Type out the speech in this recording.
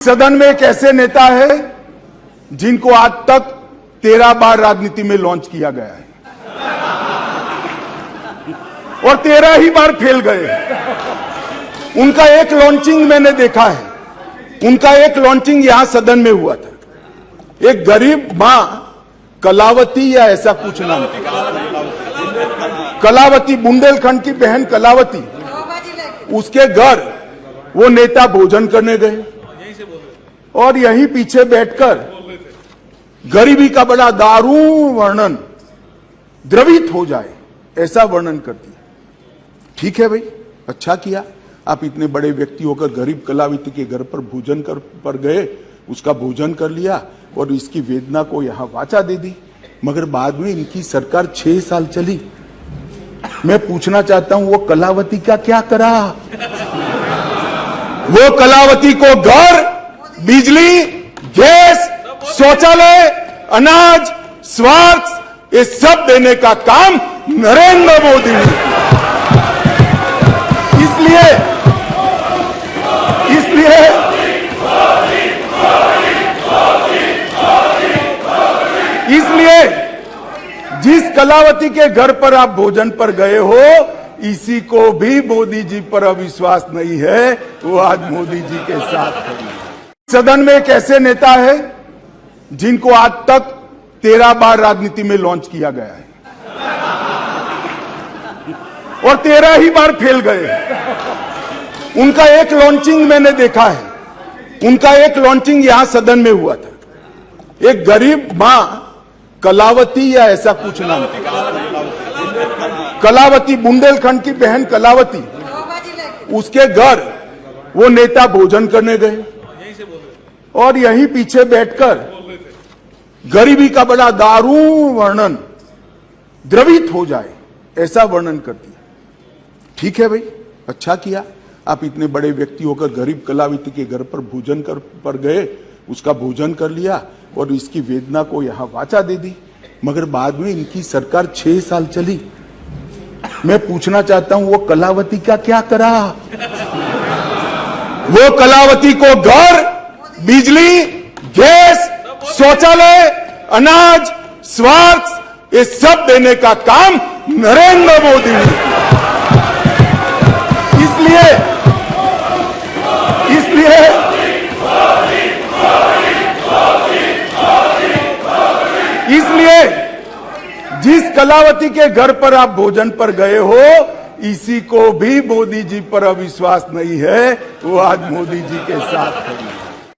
सदन में एक ऐसे नेता है जिनको आज तक 13 बार राजनीति में लॉन्च किया गया है और 13 ही बार फेल गए। उनका एक लॉन्चिंग मैंने देखा है। उनका एक लॉन्चिंग यहां सदन में हुआ था। एक गरीब मां कलावती या ऐसा कुछ नाम कलावती, बुंदेलखंड की बहन कलावती, उसके घर वो नेता भोजन करने गए और यहीं पीछे बैठकर गरीबी का बड़ा दारुण वर्णन, द्रवित हो जाए ऐसा वर्णन कर दिया। ठीक है भाई, अच्छा किया, आप इतने बड़े व्यक्ति होकर गरीब कलावती के घर पर भोजन पर गए, उसका भोजन कर लिया और इसकी वेदना को यहां वाचा दे दी। मगर बाद में इनकी सरकार 6 साल चली। मैं पूछना चाहता हूं वो कलावती का क्या करा? वो कलावती को घर, बिजली, गैस, शौचालय, अनाज, स्वास्थ्य, ये सब देने का काम नरेंद्र मोदी ने। इसलिए जिस कलावती के घर पर आप भोजन पर गए हो, इसी को भी मोदी जी पर अविश्वास नहीं है, वो आज मोदी जी के साथ है। सदन में एक ऐसे नेता है जिनको आज तक 13 बार राजनीति में लॉन्च किया गया है और 13 ही बार फेल गए। उनका एक लॉन्चिंग मैंने देखा है। उनका एक लॉन्चिंग यहां सदन में हुआ था। एक गरीब मां कलावती या ऐसा कुछ नाम कलावती, बुंदेलखंड की बहन कलावती, उसके घर वो नेता भोजन करने गए और यहीं पीछे बैठकर गरीबी का बड़ा दारुण वर्णन, द्रवित हो जाए ऐसा वर्णन कर दिया। ठीक है भाई, अच्छा किया, आप इतने बड़े व्यक्ति होकर गरीब कलावती के घर पर भोजन पर गए, उसका भोजन कर लिया और इसकी वेदना को यहां वाचा दे दी। मगर बाद में इनकी सरकार 6 साल चली। मैं पूछना चाहता हूं वो कलावती का क्या करा? वो कलावती को घर, बिजली, गैस, शौचालय, अनाज, स्वास्थ्य, ये सब देने का काम नरेंद्र मोदी ने। इसलिए जिस कलावती के घर पर आप भोजन पर गए हो, इसी को भी मोदी जी पर अविश्वास नहीं है, वो आज मोदी जी के साथ है।